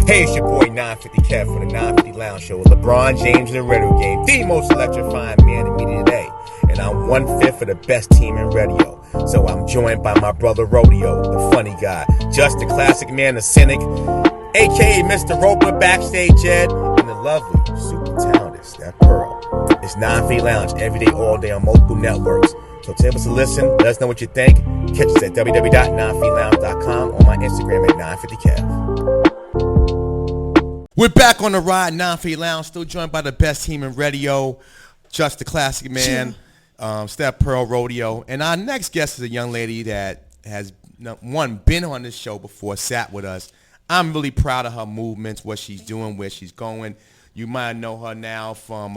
Hey, it's your boy 950 Kev for the 950 Lounge Show. LeBron James in the radio game, the most electrifying man in media today. And I'm 1/5 of the best team in radio. So I'm joined by my brother Rodeo, the funny guy, just the classic man, the cynic, aka Mr. Roper, backstage Ed, and the lovely, super talented Steph Pearl. It's 950 Lounge every day, all day on multiple networks. So tell us a listen, let us know what you think. Catch us at www.950lounge.com or my Instagram at 950kev. We're back on the ride, 950 Lounge, still joined by the best team in radio, just the classic man, Steph Pearl, Rodeo. And our next guest is a young lady that has, been on this show before, sat with us. I'm really proud of her movements, what she's doing, where she's going. You might know her now from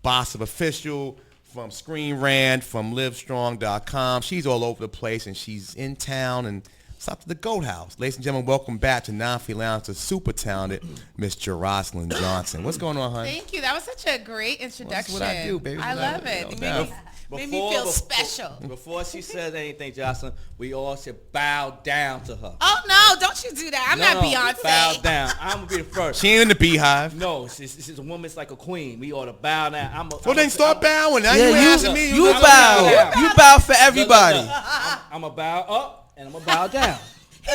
Boss of Official, from Screen Rant, from Livestrong.com. She's all over the place, and she's in town and stop to the Goat House. Ladies and gentlemen, welcome back to 950 Lounge, the super talented Miss Jerosyln Johnson. What's going on, honey? Thank you. That was such a great introduction. That's what I do, baby. I love it. It made me feel special. Before she says anything, Jocelyn, we all should bow down to her. Oh, no. Don't you do that. I'm not Beyonce. Bow down. I'm going to be the first. She ain't in the beehive. No, she's a woman's like a queen. We ought to bow down. Well, then start bowing. Now you asking me. You bow. You bow for everybody. I'm going to bow up, and I'm going to bow down. He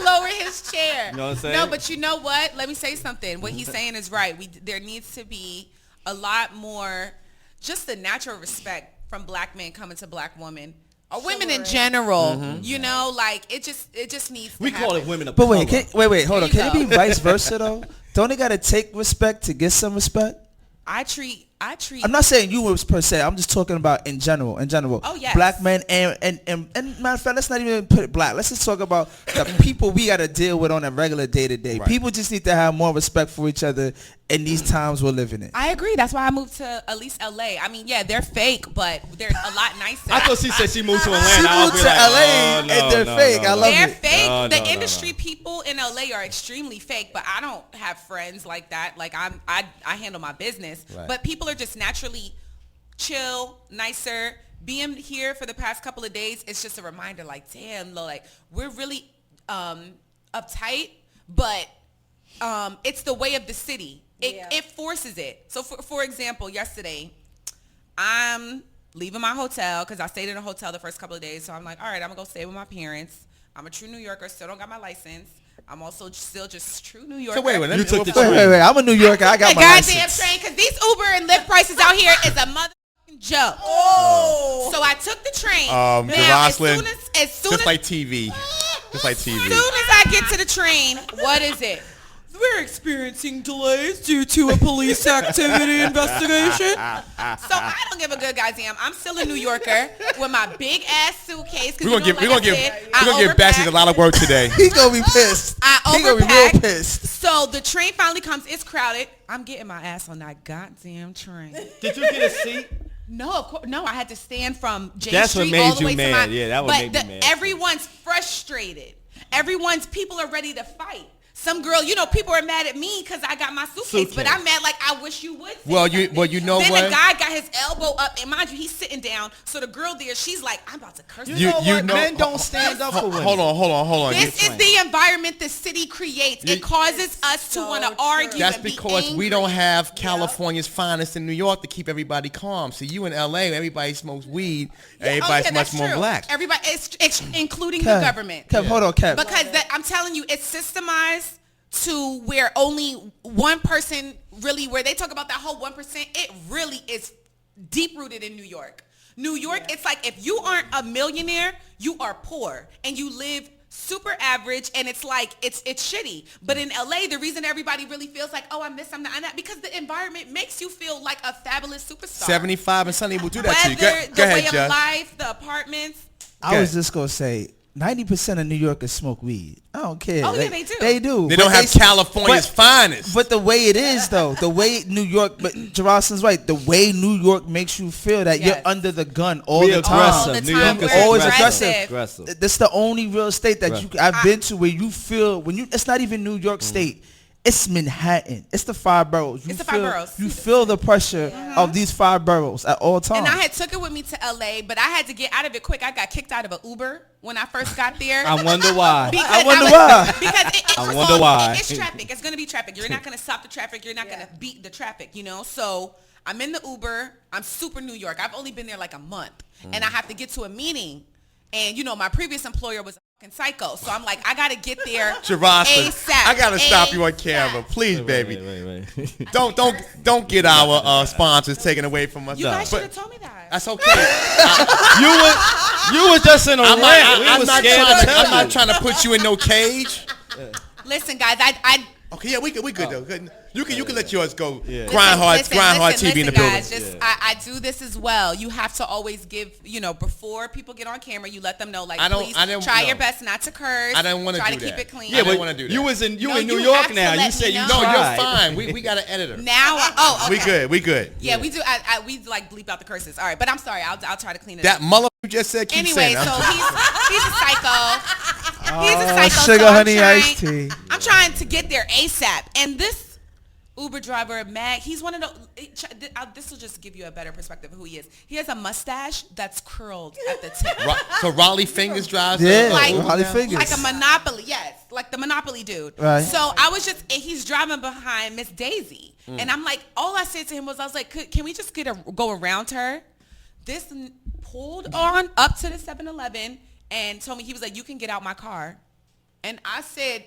lowered his chair. You know what I'm saying? No, but you know what? Let me say something. What he's saying is right. There needs to be a lot more, just the natural respect from black men coming to black women. Or women in general. You know, like it just needs to We happen. call it women of But color. wait, hold on. There you Can it be go. vice versa though? Don't they gotta take respect to get some respect? I treat. I'm not saying you per se. I'm just talking about in general. Oh, yes. Black men and matter of fact, let's not even put it black. Let's just talk about the people we gotta deal with on a regular day to day. People just need to have more respect for each other in these times we're living in. I agree. That's why I moved to at least LA. I mean, yeah, they're fake, but they're a lot nicer. I thought she said she moved to Atlanta. She I moved was to like, LA oh, no, and they're no, fake. no, I no. love They're it. fake. The industry people in LA are extremely fake, but I don't have friends like that. Like I handle my business, but people are just naturally chill, nicer. Being here for the past couple of days, it's just a reminder. Like, damn, like we're really uptight, but it's the way of the city. It forces it. So for example, yesterday, I'm leaving my hotel because I stayed in a hotel the first couple of days. So I'm like, all right, I'm gonna go stay with my parents. I'm a true New Yorker, still don't got my license. I'm also still just true New Yorker. So wait, You took the train. Wait. I'm a New Yorker. I got my goddamn license. train, because these Uber and Lyft prices out here is a motherfucking joke. Oh. So I took the train. Now, as soon just like TV. Just like TV. As soon as I get to the train, what is it? We're experiencing delays due to a police activity investigation. So I don't give a good goddamn. I'm still a New Yorker with my big ass suitcase. We're gonna give Bassett a lot of work today. He gonna be pissed. I He gonna be overpacked. real pissed. So the train finally comes. It's crowded. I'm getting my ass on that goddamn train. Did you get a seat? No, of course, no. I had to stand from J That's what Street made all the you way mad. to my. Yeah, that would make me mad. Everyone's frustrated. People are ready to fight. Some girl, people are mad at me because I got my suitcase, but I'm mad like I wish you would. Well, you know then what? Then the guy got his elbow up, and mind you, he's sitting down. So the girl there, she's like, I'm about to curse. You know what? Men don't stand up for women. Hold on. This is the environment the city creates. It causes us to want to argue. That's and be because angry. we don't have California's finest in New York to keep everybody calm. See, you in LA, everybody smokes weed. Everybody's much more black. Everybody, it's including the government. Kev, hold on, Kev. Because I'm telling you, it's systemized to where only one person really, where they talk about that whole 1%, it really is deep rooted in New York. It's like if you aren't a millionaire, you are poor and you live super average, and it's like it's shitty. But in LA, the reason everybody really feels like, oh, I'm this, I'm that, because the environment makes you feel like a fabulous superstar. 75 and Sunny will do that to you. Whether Go the ahead, way Judge. of life, the apartments. I was just gonna say 90% of New Yorkers smoke weed. I don't care. Oh, yeah, they do. They do. They don't have California's finest. But the way it is, though, the way New York, but Jerosyln's right, the way New York makes you feel that you're under the gun all the time. All the New time. York is We're always aggressive. That's the only real state that I've been to where you feel, it's not even New York State. it's Manhattan. It's the 5 boroughs. It's the 5 boroughs. You feel the pressure of these 5 boroughs at all times. And I had took it with me to LA, but I had to get out of it quick. I got kicked out of an Uber when I first got there. I wonder why. I wonder why. Because I wonder why. It's traffic. It's going to be traffic. You're not going to stop the traffic. You're not going to beat the traffic, you know? So I'm in the Uber. I'm super New York. I've only been there like a month. And I have to get to a meeting. And, you know, my previous employer was a fucking psycho. So I'm like, I got to get there Jerosyln, ASAP. I gotta stop you on camera, please, baby. Wait. Don't get our sponsors taken away from us. You guys should But have told me that. that's okay. You was just in a rant. I'm not trying to put you in no cage. Listen, guys, I Okay, yeah, we good though. Good. You can let yours go. Yeah. Grind hard TV in the building. Guys, I do this as well. You have to always give, you know, before people get on camera, you let them know, like, please try your best not to curse. I don't want to do that. Try to keep it clean. Yeah, I don't want to do that. You in New York now. You say you know. No, tried. you're fine. We got an editor. Now, okay. We good. Yeah, we do. We like bleep out the curses. All right, but I'm sorry. I'll try to clean it That up. mullet you just said. Keep Anyway, saying so that. he's a psycho. He's a psycho. Sugar, so honey, iced tea. I'm trying to get there ASAP. And this Uber driver, Mag, he's one of the, this will just give you a better perspective of who he is. He has a mustache that's curled at the tip. So Raleigh Fingers drives. Yeah, Like- Raleigh Fingers. Like a Monopoly, yes. Like the Monopoly dude. Right. So I was just, and he's driving behind Miss Daisy. And I'm like, all I said to him was, I was like, can we just go around her? This pulled on up to the 7-Eleven and told me, he was like, you can get out my car. And I said,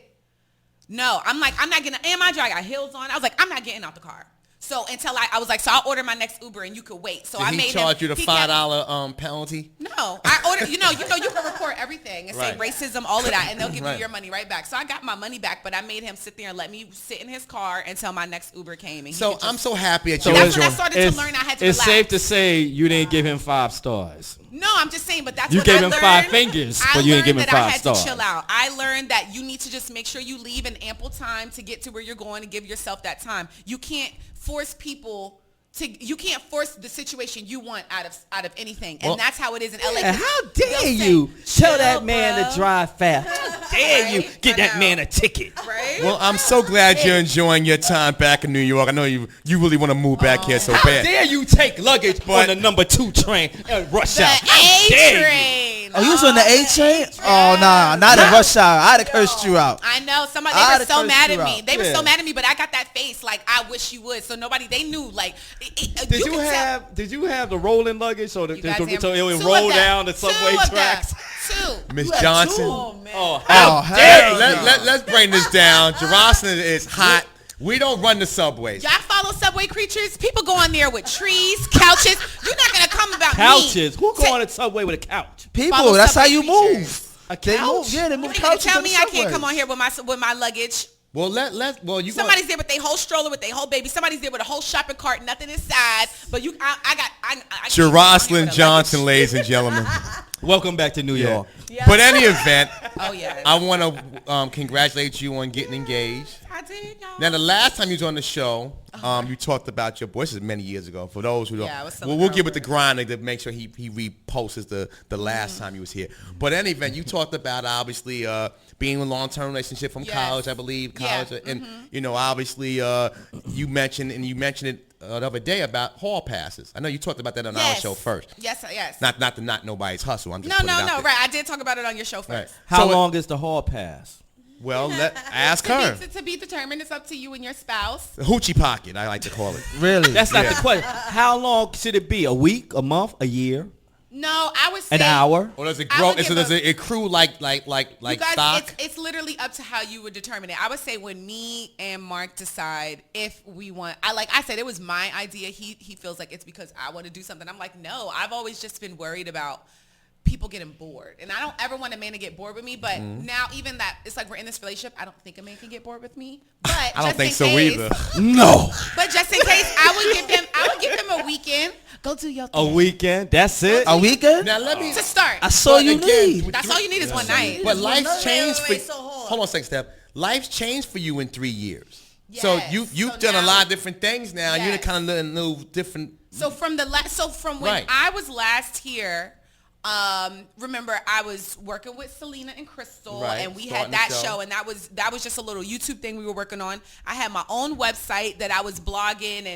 no. I'm like, I'm not getting, and my I got heels on. I was like, I'm not getting out the car. So until I was like, so I'll order my next Uber and you could wait. So Did I he made charge you the he $5 penalty? No, I ordered. You know, you can report everything and say Right. racism, all of that, and they'll give Right. you your money right back. So I got my money back, but I made him sit there and let me sit in his car until my next Uber came. And he So could just, I'm so happy that So you that's when I enjoy. started to learn I had to It's relax. safe to say you didn't give him 5 stars. No, I'm just saying, but that's You what gave I him learned. 5 fingers, but you didn't give him that 5 I had stars. to chill out. I learned that you need to just make sure you leave in ample time to get to where you're going and give yourself that time. You can't force people you can't force the situation you want out of anything, and that's how it is in LA. And how They'll dare say, you tell that "Chill, man bro." to drive fast? How dare you Right? get I that know. man a ticket? Right? Well, I'm so glad you're enjoying your time back in New York. I know you really want to move back here so How bad. dare you take luggage But- on the number 2 train and rush The out? How A dare you? train. Oh, you was on the A train? Oh, nah, not in rush hour. I'd have cursed you out. I know. They I'd were have so cursed mad you at me. out. They were Yeah. so mad at me, but I got that face like I wish you would. So they knew like. Did you have the rolling luggage so that guys so it would two roll of them. down the Two subway of them. tracks? 2. Miss Johnson. Oh man. Oh, Oh, how dare you? Let's bring this down. Jerosyln is hot. We don't run the subways. Y'all follow Subway Creatures? People go on there with trees, couches. You're not gonna come about Couches. me. Who go on a subway with a couch? People, Follow that's how Subway you creatures. move. A They couch? move, yeah, they You move ain't gonna couches tell on me the I can't subways. come on here with my luggage. Well, you. Somebody's there with their whole stroller, with their whole baby. Somebody's there with a whole shopping cart, nothing inside. But I can't come on here Jerosyln with a Johnson, ladies and gentlemen. Welcome back to New York. Yeah. But any event, Oh yeah. I want to congratulate you on getting engaged. I did, y'all. Now, the last time you was on the show, you talked about your boy. This is many years ago. For those who don't, Yeah, I was still we'll a girl get with the then. grind to make sure he reposts the last time he was here. But in any event, you talked about obviously being in a long-term relationship from Yes. college, I believe, Yeah. college, and obviously you mentioned it the other day about hall passes. I know you talked about that on our Yes. show first. Yes. Not to knock nobody's hustle. I'm just No, putting it out there. right. I did talk about it on your show Right. first. How So, long is the hall pass? Well, ask her. To be determined. It's up to you and your spouse. The hoochie pocket, I like to call it. Really? That's not Yeah. the question. How long should it be? A week? A month? A year? No, I would say An hour? Or does it I grow? would So give does a- it accrue like you guys, stock? it's literally up to how you would determine it. I would say when me and Mark decide if we want, I said, it was my idea. He feels like it's because I want to do something. I'm like, no, I've always just been worried about people getting bored. And I don't ever want a man to get bored with me. But now even that, it's like we're in this relationship, I don't think a man can get bored with me. But I don't just think in so case, either. No. But just in case, I would give him a weekend. Go do your thing. A weekend? That's it? A weekend? Now let me. To start. That's all you again, need. That's all you need is one night. But life's Wait, changed wait, for. so hold Hold on a second, Steph. Life's changed for you in 3 years. So Yes. you've So done a now- lot of different things now. You're Yes. kind of little different. So from when Right. I was last here, remember I was working with Selena and Crystal, Right, and we starting had that the show. show, and that was just a little YouTube thing we were working on. I had my own website that I was blogging,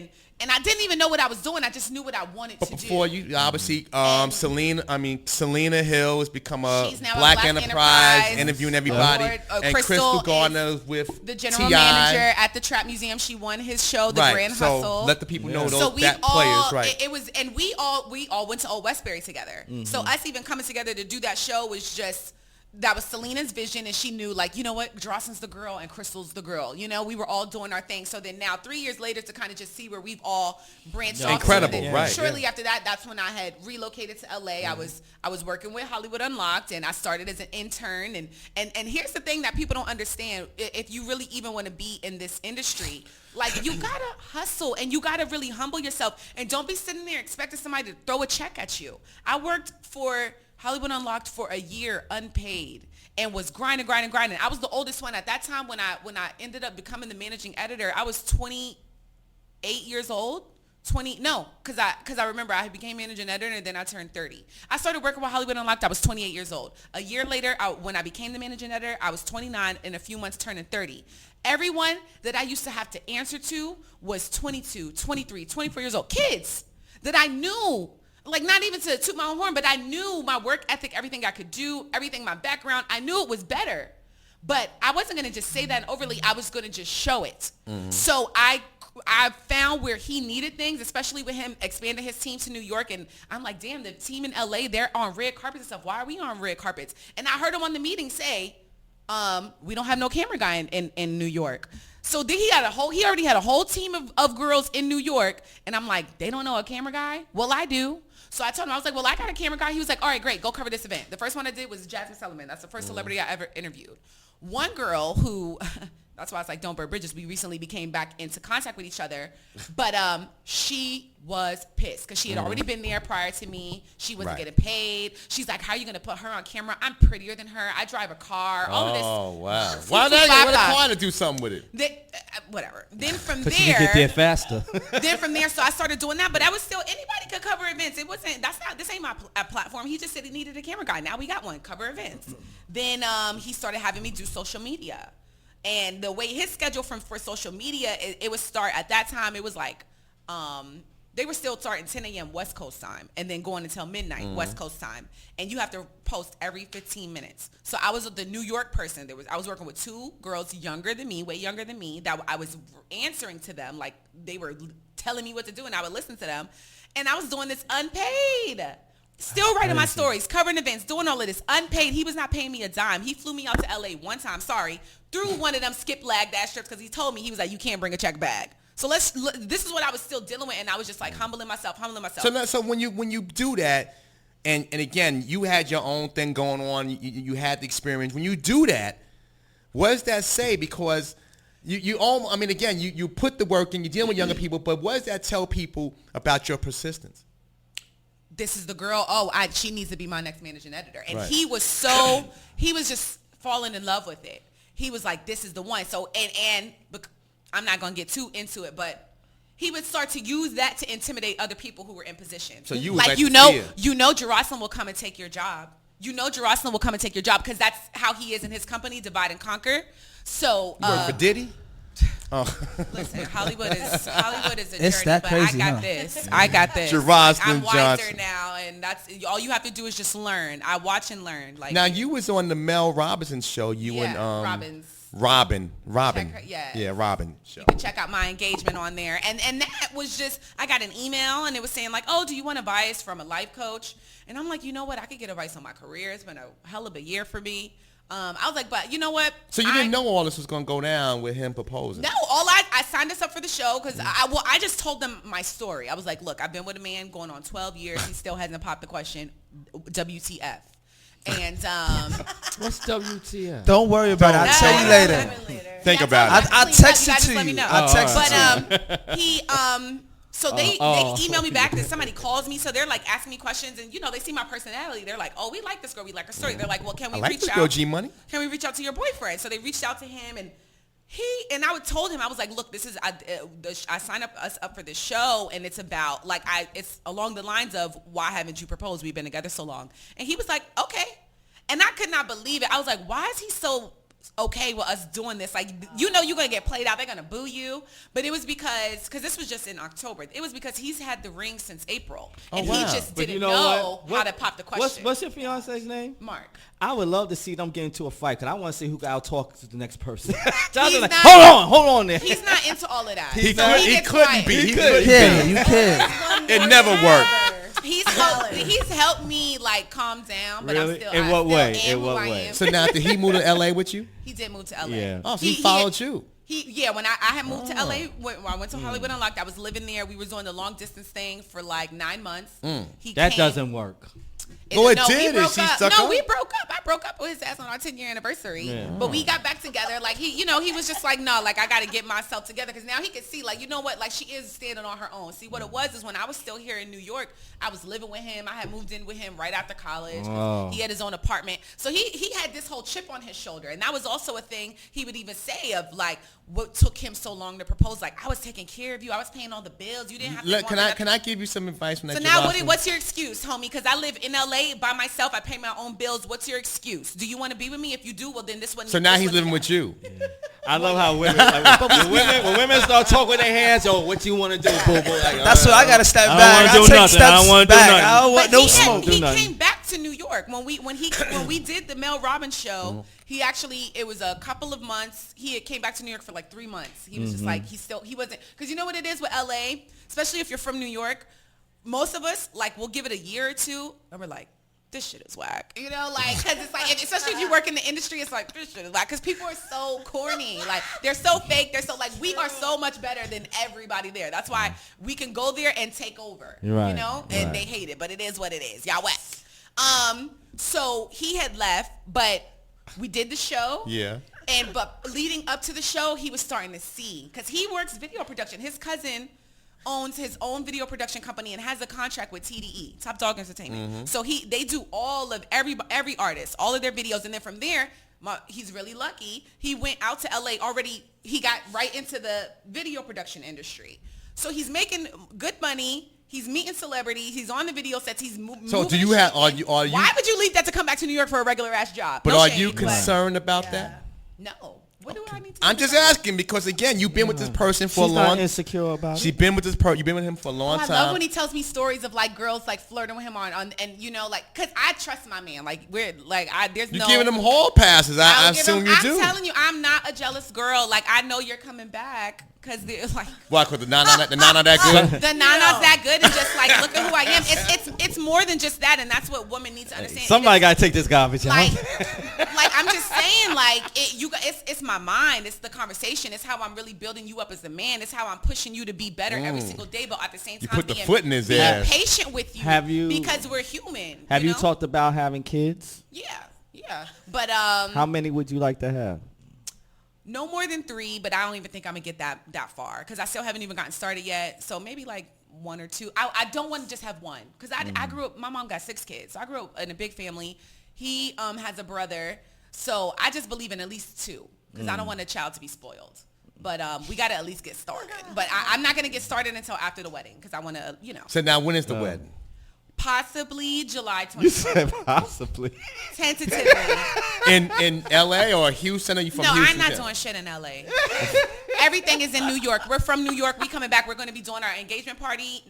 and I didn't even know what I was doing. I just knew what I wanted to do. But before you, obviously, Selena Hill has become a She's now a Black Black Enterprise, Enterprise interviewing everybody. award. And Crystal Gardner with the general T.I. manager at the Trap Museum. She won his show, The Grand so Hustle. let the people know So those that players, right? It was, and we all went to Old Westbury together. So us even coming together to do that show was just, that was Selena's vision, and she knew, like, you know what, Jeroslyn's the girl and Crystal's the girl. You know, we were all doing our thing. So then now 3 years later to kind of just see where we've all branched off. Incredible, right? Shortly after that, that's when I had relocated to LA. I was working with Hollywood Unlocked, and I started as an intern. And here's the thing that people don't understand. If you really even want to be in this industry, like, you gotta hustle and you gotta really humble yourself, and don't be sitting there expecting somebody to throw a check at you. I worked for Hollywood Unlocked for a year unpaid and was grinding. I was the oldest one at that time. When I ended up becoming the managing editor, I was 28 years old. Because I remember I became managing editor, and then I turned 30. I started working with Hollywood Unlocked. I was 28 years old. A year later, when I became the managing editor, I was 29, in a few months turning 30. Everyone that I used to have to answer to was 22, 23, 24 years old. Kids that I knew, like, not even to toot my own horn, but I knew my work ethic, everything I could do, everything, my background, I knew it was better. But I wasn't going to just say that overly. I was going to just show it. So I found where he needed things, especially with him expanding his team to New York. And I'm like, damn, the team in LA, they're on red carpets and stuff. Why are we on red carpets? And I heard him on the meeting say, we don't have no camera guy in New York. So then he already had a whole team of girls in New York. And I'm like, they don't know a camera guy? Well, I do. So I told him, I was like, well, I got a camera guy. He was like, all right, great, go cover this event. The first one I did was Jasmine Sullivan. That's the first celebrity I ever interviewed. One girl who, that's why I was like, don't burn bridges. We recently became back into contact with each other. But she was pissed because she had already been there prior to me. She wasn't getting paid. She's like, how are you going to put her on camera? I'm prettier than her. I drive a car. All of this. Oh, wow. Why not get a car to do something with it? Whatever. Then from there. You get there faster. Then from there, so I started doing that. But I was still, anybody could cover events. It wasn't, this ain't my platform. He just said he needed a camera guy. Now we got one, cover events. Then he started having me do social media. And the way his schedule for social media, it would start at that time. It was like, they were still starting 10 a.m. West Coast time and then going until midnight West Coast time. And you have to post every 15 minutes. So I was the New York person. I was working with two girls younger than me, way younger than me, that I was answering to them. Like, they were telling me what to do, and I would listen to them. And I was doing this unpaid. Still writing my stories, covering events, doing all of this unpaid. He was not paying me a dime. He flew me out to LA one time, through one of them skip lag dash trips, because he told me, he was like, you can't bring a check bag. So this is what I was still dealing with, and I was just like humbling myself. So when you do that, and again, you had your own thing going on, you had the experience. When you do that, what does that say? Because you put the work in, you're dealing with younger people, but what does that tell people about your persistence? This is the girl. She needs to be my next managing editor. And right. he was just falling in love with it. He was like, this is the one. So, and I'm not going to get too into it, but he would start to use that to intimidate other people who were in position. So you was like, Jerosyln will come and take your job. Jerosyln will come and take your job, because that's how he is in his company, Divide and Conquer. So, you work for Diddy? Listen, Hollywood is a It's journey, that but crazy, I got this. Jerosyln I'm wiser Johnson. now, and that's all you have to do is just learn. I watch and learn. Like, now, you was on the Mel Robinson show. Robin. Robin show. You can check out my engagement on there, and that was just, I got an email, and it was saying like, oh, do you want advice from a life coach? And I'm like, you know what? I could get advice on my career. It's been a hell of a year for me. I was like, but you know what? So you didn't know all this was going to go down with him proposing? No, I signed us up for the show because I just told them my story. I was like, look, I've been with a man going on 12 years. He still hasn't popped the question, WTF. And what's WTF? Don't worry about it. I'll tell you later. Think about it. I'll text it to let me you. know. I'll text it to you. He so they email me back, and somebody calls me, so they're like asking me questions, and they see my personality. They're like, oh, we like this girl, we like her story. They're like, well, can we reach out? G Money. Can we reach out to your boyfriend? So they reached out to him, and I told him, I was like, look, this is I signed us up for this show, and it's about like it's along the lines of why haven't you proposed? We've been together so long, and he was like, okay, and I could not believe it. I was like, why is he so okay with us doing this? Like, you're gonna get played out, they're gonna boo you. But it was because this was just in October. It was because he's had the ring since April, and he just didn't know how to pop the question. What's your fiance's name? Mark. I would love to see them get into a fight because I want to see who can out-talk to the next person. Hold on there. He's not into all of that. He couldn't be. You can. It never worked. He's helped me like calm down, but Really? I'm still In what way? In what I way? am. So now, did he move to L.A. with you? He did move to LA. Yeah. Oh, so he followed you. When I had moved to LA, when I went to Hollywood Unlocked, I was living there. We were doing the long distance thing for like 9 months. That doesn't work. No, it did. Is she stuck up? We broke up. I broke up with his ass on our 10-year anniversary. Yeah. But we got back together. Like he was just like, no, like I got to get myself together because now he could see, like, you know what, like she is standing on her own. See, what it was is when I was still here in New York, I was living with him. I had moved in with him right after college. He had his own apartment, so he had this whole chip on his shoulder, and that was also a thing he would even say of like, what took him so long to propose? Like, I was taking care of you. I was paying all the bills. You didn't have to. Look, can I give you some advice from that? So now, what's your excuse, homie? Because I live in LA by myself. I pay my own bills. What's your excuse? Do you want to be with me? If you do, well then this one. So now he's living with you. Yeah. I love how women, when women start talking with their hands, what you want to do, boo boo? Like, that's what I gotta step back. I don't want to do nothing. I don't want no smoke. He came back to New York when we did the Mel Robbins show. He actually, it was a couple of months. He came back to New York for like 3 months. He was just like, he wasn't, because you know what it is with LA, especially if you're from New York, most of us, like, we'll give it a year or two, and we're like, this shit is whack. You know, like, because it's like, especially if you work in the industry, it's like, this shit is whack. Because people are so corny. Like, they're so fake. They're so, like, we are so much better than everybody there. That's why we can go there and take over, you know? And they hate it, but it is what it is. Y'all whack. So he had left, but we did the show. Yeah. But leading up to the show, he was starting to see, because he works video production. His cousin owns his own video production company and has a contract with TDE, Top Dog Entertainment. So they do all of every artist, all of their videos, and then from there, he's really lucky. He went out to LA already. He got right into the video production industry. So he's making good money. He's meeting celebrities. He's on the video sets. He's moving. So do you have? Are you? Why would you leave that to come back to New York for a regular ass job? But are you concerned about that? No. What do I need to? I'm just asking because again, you've been with this person for a long. She's not insecure about it. She's been with this person. You've been with him for a long time. I love when he tells me stories of like girls like flirting with him on and you know like because I trust my man. Like there's you're giving him hall passes. I assume you do. I'm telling you, I'm not a jealous girl. Like I know you're coming back. Cause they're like, why? Cause the nana that good. The nana's that good, and just like look at who I am. It's more than just that, and that's what women need to understand. Somebody gotta take this garbage out. Like I'm just saying, like it's my mind, it's the conversation, it's how I'm really building you up as a man, it's how I'm pushing you to be better every single day, but at the same time, you put the foot in his ass. Patient with you, because we're human. Have you talked about having kids? Yeah, but how many would you like to have? No more than 3, but I don't even think I'm gonna get that far because I still haven't even gotten started yet. So maybe like 1 or 2. I don't want to just have one because I grew up. My mom got 6 kids. So I grew up in a big family. He has a brother, so I just believe in at least 2 because I don't want a child to be spoiled. But we got to at least get started. But I'm not gonna get started until after the wedding because I want to, you know. So now, when is the wedding? Possibly July 24th. You said possibly. Tentatively. In L.A. or Houston? Or you from Houston? No, I'm not doing shit in L.A. Everything is in New York. We're from New York. We coming back. We're going to be doing our engagement party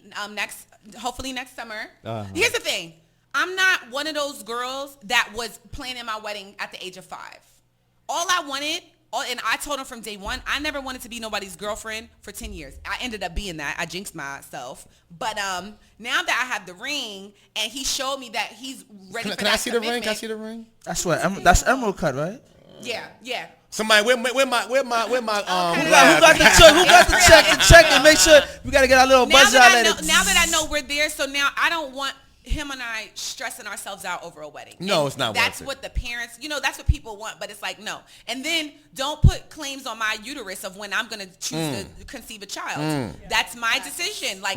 hopefully next summer. Here's the thing. I'm not one of those girls that was planning my wedding at the age of 5. All I wanted, and I told him from day one, I never wanted to be nobody's girlfriend for 10 years. I ended up being that. I jinxed myself. But now that I have the ring, and he showed me that he's ready for that commitment. Can I see the ring? Can I see the ring? That's emerald cut, right? Yeah. Somebody, where my Who got the check and make sure we got to get our little buzzer out of it. Now that I know we're there, so now I don't want him and I stressing ourselves out over a wedding. No, it's not. That's what the parents, that's what people want, but it's like, no. And then don't put claims on my uterus of when I'm going to choose to conceive a child. That's my decision. Like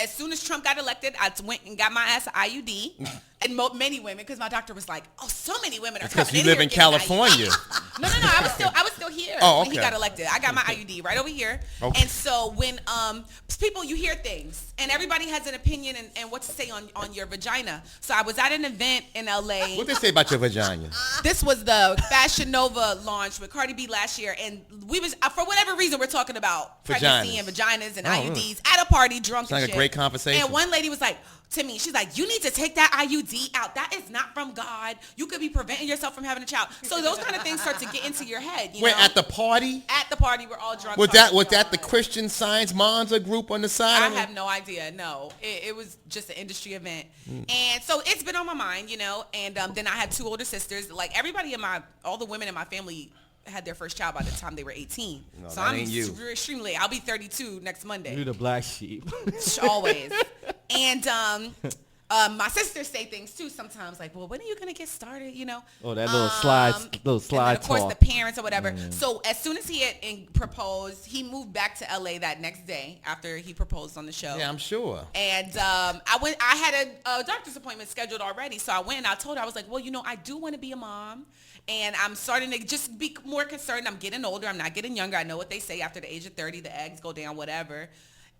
as soon as Trump got elected, I went and got my ass an IUD. And many women, because my doctor was like, "Oh, so many women are." Because you live in California. No. I was still still here Oh, when he okay. got elected. I got my IUD right over here. Okay. And so when people, you hear things, and everybody has an opinion and what to say on your vagina. So I was at an event in LA. What they say about your vagina? This was the Fashion Nova launch with Cardi B last year, and we was for whatever reason we're talking about pregnancy and vaginas and IUDs at a party, drunk. It's like a great conversation. And one lady was like to me, she's like, "You need to take that IUD out. That is not from God. You could be preventing yourself from having a child." So those kind of things start to get into your head. You Wait, know? at the party? At the party, we're all drunk. Was that the Christian Science Monza group on the side? I have no idea. No, it was just an industry event, and so it's been on my mind, you know. And then I had 2 older sisters. Like everybody all the women in my family had their first child by the time they were 18. No, so that I'm ain't you. extremely late. I'll be 32 next Monday. You the black sheep. Always. And my sisters say things too sometimes, like, "Well, when are you gonna get started?" You know. Oh, that little slide And then, of course, talk. the parents or whatever. So as soon as he had proposed, he moved back to LA that next day after he proposed on the show. Yeah, I'm sure. And I had a doctor's appointment scheduled already, so I went and I told her, I was like, "Well, you know, I do want to be a mom, and I'm starting to just be more concerned. I'm getting older. I'm not getting younger. I know what they say after the age of 30, the eggs go down, whatever."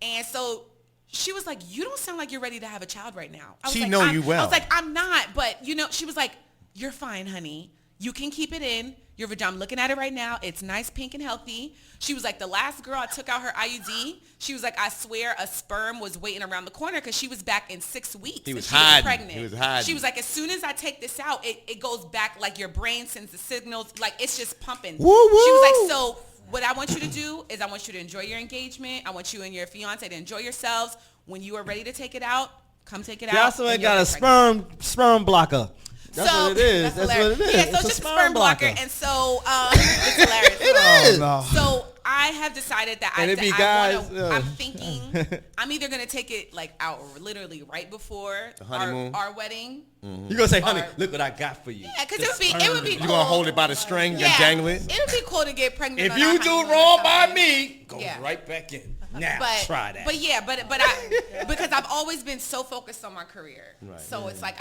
And so she was like, "You don't sound like you're ready to have a child right now." I was She like, know you well. I was like, "I'm not," but you know, she was like, "You're fine, honey. You can keep it in. Your vagina, I'm looking at it right now. It's nice, pink, and healthy." She was like, "The last girl I took out her IUD, she was like, I swear a sperm was waiting around the corner because she was back in 6 weeks. He was and she hiding. pregnant. He was hiding. She was like, as soon as I take this out, it goes back, like your brain sends the signals, like it's just pumping." Woo, woo. She was like, "So what I want you to do is I want you to enjoy your engagement. I want you and your fiance to enjoy yourselves. When you are ready to take it out, come take it out." Jocelyn and you'll got a get pregnant. sperm blocker. That's So, what it is. That's what hilarious. it is. Yeah, so It's it's a just a sperm blocker. And so it's hilarious. It is. No. So I have decided that And it be I guys, wanna, I'm thinking I'm either going to take it like out literally right before The honeymoon. our wedding. You gonna say, "Honey, Or- look what I got for you." Yeah, because it would be You cool. gonna hold it by the string and Yeah, dangle it? it would be cool to get pregnant. If on you our do honeymoon or wrong by something. me, go Yeah. right back in. Now But try that. But yeah, but I because I've always been so focused on my career. Right. So it's like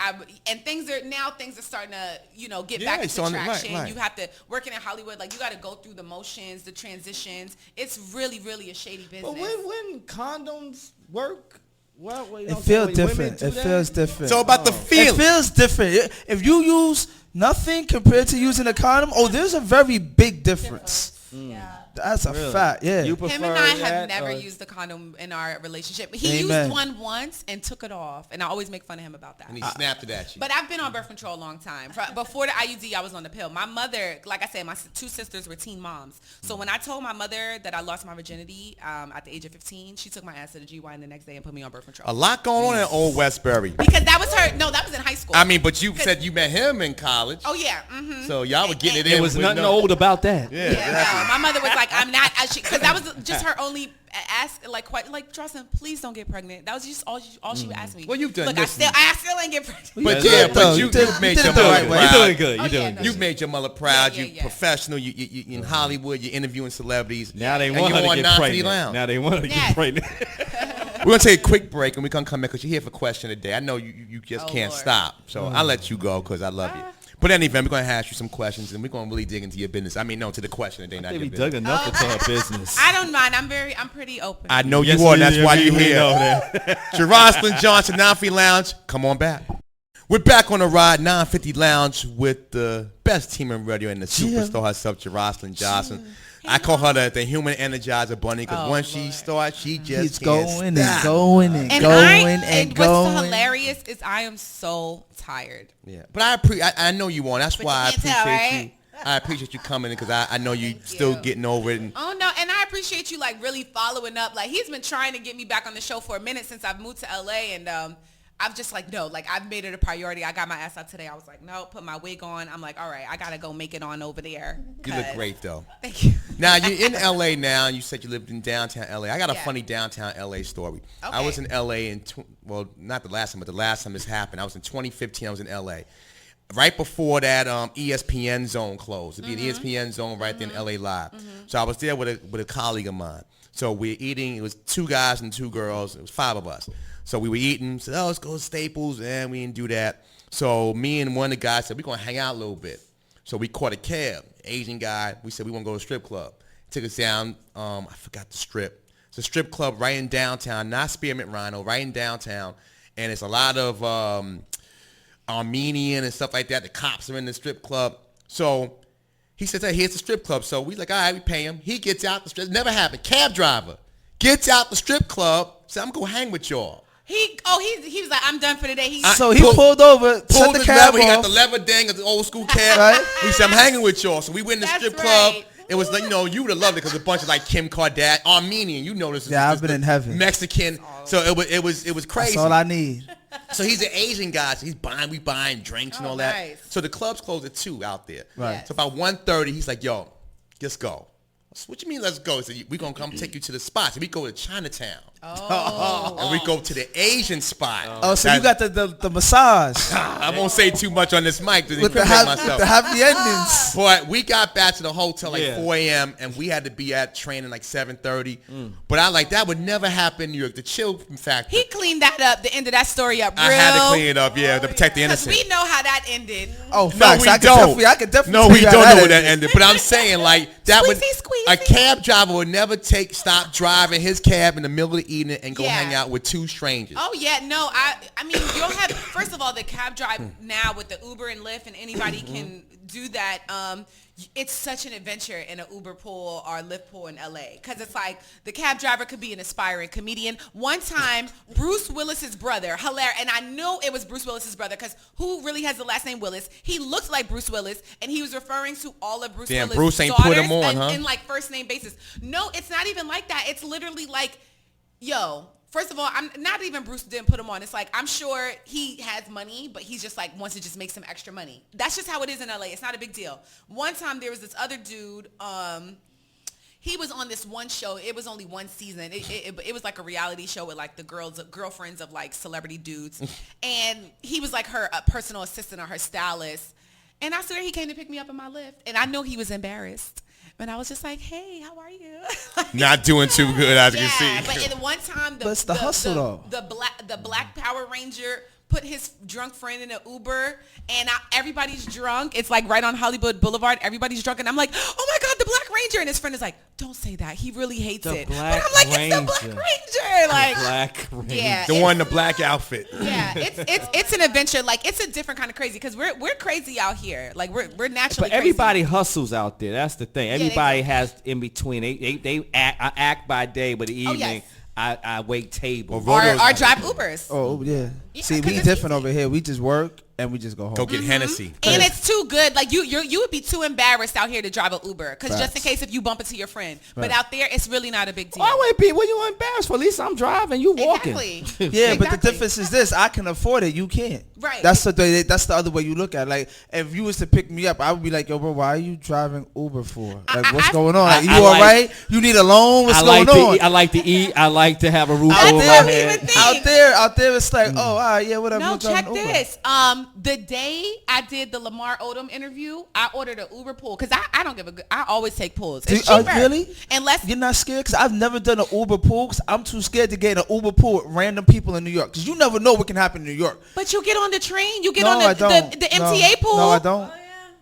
things are starting to get Yeah, back it's into on the- right, traction. right. You have to working in Hollywood, like you got to go through the motions, the transitions. It's really, really a shady business. But when condoms work, well, you know It what I'm saying? feels When women different. do It that, feels different. So about the It feeling. feels different. If you use nothing compared to using a condom, there's a very big difference. Yeah. That's a Really? fact. Yeah. You prefer Him and I that, have never or- used the condom in our relationship. He Amen. used one once and took it off, and I always make fun of him about that. And he snapped it at you. But I've been on birth control a long time. Before the IUD, I was on the pill. My mother, like I said, my 2 sisters were teen moms. So when I told my mother that I lost my virginity at the age of 15, she took my ass to the GYN the next day and put me on birth control. A lot going on in Old Westbury. Because that was her. No, that was in high school. I mean, but you said you met him in college. Oh yeah. Mm-hmm. So y'all were getting it in. There was with nothing no- old about that. Yeah, Yeah, exactly. no, my mother was like, "I'm not," because that was just her only ask, like, Jerosyln, please don't get pregnant. That was just all she would ask me. Well, you've done- Look, listen. I still ain't get pregnant. But You yeah, did but though. you You did- made you your did the mother right way. proud. You're doing good. Oh, You're yeah, doing no, good. You made your mother proud. Yeah, You yeah. professional. You in Hollywood. You're interviewing celebrities. Now they And want you're her on to get 950 pregnant. Lounge. Now they want her to Yes. get pregnant. We're gonna take a quick break and we're gonna come back because you're here for question of the day. I know you just Oh, can't Lord. stop, so I'll let you go because I love you. But in any event, we're gonna ask you some questions and we're gonna really dig into your business. I mean, no, to the question of the day, not They your be business. dug enough into her business. I don't mind. I'm pretty open. I know Yes, you are. And we- that's why we- you're we here. know that. Jerosyln Johnson, 950 Lounge. Come on back. We're back on the ride, 950 Lounge, with the best team in radio and the superstar herself, Jerosyln Johnson. I call her the human energizer bunny because Oh, once she Lord. starts, she just He's can't going stop. and going and and going and and going. what's hilarious is I am so tired. Yeah, but I know you want. That's But why I you can't tell, appreciate right? you. I appreciate you coming in because I know you Thank still you. getting over it. And Oh no, and I appreciate you like really following up. Like he's been trying to get me back on the show for a minute since I've moved to LA, and I've just like no, like I've made it a priority. I got my ass out today. I was like, no, put my wig on. I'm like, all right, I gotta go make it on over there. you look 'cause- great though. Thank you. Now you're in LA now, and you said you lived in downtown LA. I got a Yeah. funny downtown LA story. I Okay. was in LA well, not the last time, but the last time this happened. I was in 2015. I was in LA. Right before that, ESPN Zone closed. It'd be an ESPN Zone right there in LA Live. So I was there with a colleague of mine. So we're eating. It was 2 guys and 2 girls. It was 5 of us. So we were eating. Said, oh, let's go to Staples, and we didn't do that. So me and one of the guys said we're gonna hang out a little bit. So we caught a cab, Asian guy. We said we want to go to a strip club. Took us down. I forgot the strip. It's a strip club right in downtown, not Spearmint Rhino, right in downtown. And it's a lot of Armenian and stuff like that. The cops are in the strip club. So he says, hey, here's the strip club. So we like, all right, we pay him. He gets out the strip. Never happened. Cab driver gets out the strip club. Said, I'm going to hang with y'all. He was like, I'm done for the day. So he pulled over, set the cab lever. He got off. the lever dang of the old school cab. Right. He said, I'm hanging with y'all. So we went in the strip club. Right. It was like, you would have loved it because a bunch of like Kim Kardashian, Armenian, this. Yeah, I've been in heaven. Mexican. So it was crazy. That's all I need. So he's an Asian guy. So we buying drinks and all that. Nice. So the club's closed at 2 out there. Right. Yes. So about 1:30, he's like, yo, let's go. What you mean let's go? He said, we're going to come take you to the spot. So we go to Chinatown. Oh. And we go to the Asian spot. Oh, so you got the massage. I won't say too much on this mic to with the myself. happy endings. But we got back to the hotel like 4 a.m. and we had to be at training like 7:30. But I like that would never happen in New York. The chill factor. He cleaned that up, the end of that story up real. I had to clean it up, to protect the Because innocent. we know how that ended. Oh, No, facts. we I don't. could definitely. No, tell we you how don't know where ended. that ended. But I'm saying like that would Squeezy, a squeezy. cab driver would never stop driving his cab in the middle of the evening and go Yeah. hang out with 2 strangers. Oh yeah, no, I mean you don't have. First of all, the cab drive now with the Uber and Lyft, and anybody can do that. It's such an adventure in an Uber pool or Lyft pool in LA because it's like the cab driver could be an aspiring comedian. One time, Bruce Willis's brother, hilarious, and I knew it was Bruce Willis's brother because who really has the last name Willis? He looks like Bruce Willis, and he was referring to all of Bruce Damn, Willis' Bruce ain't daughters put him on, huh? in like first name basis. No, it's not even like that. It's literally like, yo. First of all, I'm not even Bruce didn't put him on. It's like I'm sure he has money, but he's just like wants to just make some extra money. That's just how it is in LA. It's not a big deal. One time there was this other dude. He was on this one show. It was only one season. It was like a reality show with like the girlfriends of like celebrity dudes, and he was like her personal assistant or her stylist. And I swear he came to pick me up in my Lyft, and I know he was embarrassed. And I was just like, hey, how are you? Not doing too good, as you can see. But in one time, But it's the hustle, though. The black Power Ranger put his drunk friend in an Uber, and everybody's drunk. It's like right on Hollywood Boulevard. Everybody's drunk, and I'm like, oh my God, the Black Ranger. And his friend is like, don't say that. He really hates it. But I'm like, it's the Black Ranger. Like, Black Ranger. yeah, The one in the black outfit. yeah, it's an adventure. Like it's a different kind of crazy because we're crazy out here. Like we're naturally. But everybody crazy. hustles out there. That's the thing. Everybody has in between. They act by day, but the evening yes. I wait tables. or drive Ubers. Oh yeah. Yeah, See, 'cause we it's different easy. over here. We just work and we just go home. Go get Hennessy. And it's too good. Like you would be too embarrassed out here to drive an Uber because just in Facts. case if you bump into your friend. But Right. out there, it's really not a big deal. Why would people? What you embarrassed for? At least I'm driving. You walking. Exactly. Yeah, but the Exactly. difference is this: I can afford it. You can't. Right. That's the other way you look at it. Like, if you was to pick me up, I would be like, yo, bro, why are you driving Uber for? Like, what's going on? Like, you I all like- right? You need a loan? What's I like going to on? eat. I like to eat. I like to have a roof That's over what my we head. even think. Out there, it's like, oh, all right, yeah, whatever. No, you driving check Uber. this. The day I did the Lamar Odom interview, I ordered an Uber pool because I don't give a good. I always take pools. It's cheaper. Really? Unless You're not scared? Because I've never done an Uber pool because I'm too scared to get in an Uber pool with random people in New York. Because you never know what can happen in New York. but you get on the train, you get No, on I the don't. MTA pool. No, I don't.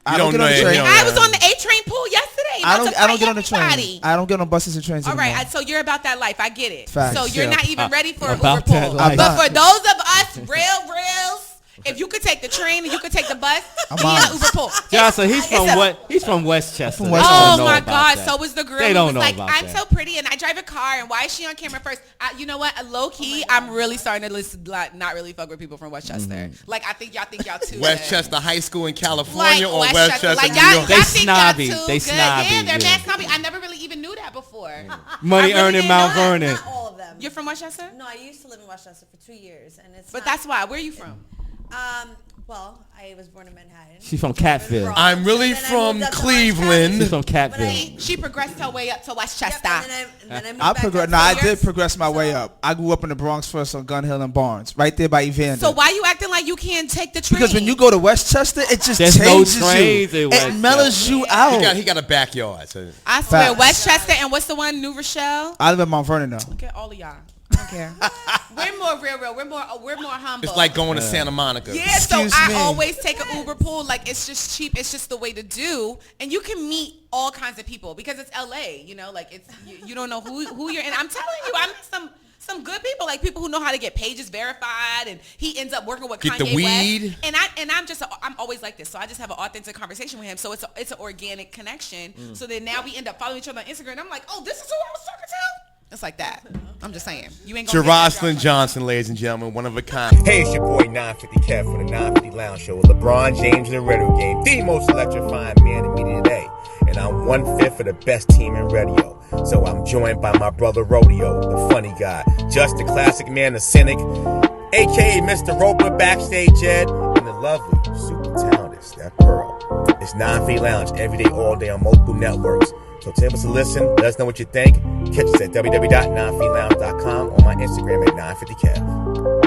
I You don't don't get on the know train. it, I was on the A train pool yesterday. I don't get on the everybody. train. I don't get on buses and trains All anymore. right, so you're about that life. I get it. Facts. So you're Yeah. not even ready for an Uber About that pool. life. But for those of us rails, if you could take the train and you could take the bus, be on an it. Uber pool. Johnson, he's It's from a- what? He's from Westchester. From They Westchester. don't Oh know my about God! that. So was the girl They who don't was know like, about "I'm that. so pretty and I drive a car and why is she on camera first?" You know what? Low key, I'm really starting to listen, like, not really fuck with people from Westchester. Like I think y'all too. Westchester High School in California or Westchester, Westchester, like New y'all, York? They y'all think snobby. y'all too They good. snobby, Yeah, they're yeah. mad snobby. I never really even knew that before. Money I really earning didn't Mount know that. Vernon. Not all of them. You're from Westchester? No, I used to live in Westchester for 2 years, and it's. But not- that's why. Where are you from? Well, I was born in Manhattan. She's from I grew up in Catville. Bronx, I'm really and then I from moved up to Cleveland. She's from But I- Catville. She progressed her way up to Yep, Westchester. and then I moved I back progress. up No, to I New did York. progress my way So- up. I grew up in the Bronx first on Gun Hill and Barnes, right there by Evander. So why you acting like you can't take the train? Because when you go to Westchester, it just There's no changes trains you. in It Westchester. mellows you out. He got a backyard. So. I swear, Facts. Westchester and what's the one, New Rochelle? I live in Mount Vernon now. Look at all of y'all. I don't care. We're more real. We're more humble. It's like going to Santa Monica. Yeah, so Excuse me. I always take an Uber pool. Like, it's just cheap. It's just the way to do. And you can meet all kinds of people because it's LA, you know, like it's, you don't know who you're in. I'm telling you, I met some good people, like people who know how to get pages verified, and he ends up working with Get Kanye the weed. West. And I'm always like this. So I just have an authentic conversation with him. So it's an organic connection. So then now we end up following each other on Instagram. And I'm like, oh, this is who I was talking to? It's like that. I'm just saying. You ain't gonna Jerosyln Johnson, ladies and gentlemen, one of a kind. Hey, it's your boy 950 Kev for the 950 Lounge Show. LeBron James and the radio game, the most electrifying man in media today. And I'm 1/5 of the best team in radio. So I'm joined by my brother Rodeo, the funny guy, just the classic man, the cynic, aka Mr. Roper, backstage Ed, and the lovely, super talented Steph Pearl. It's 950 Lounge every day, all day on multiple networks. So tell us a listen, let us know what you think. Catch us at www.950lounge.com, on my Instagram at 950kev.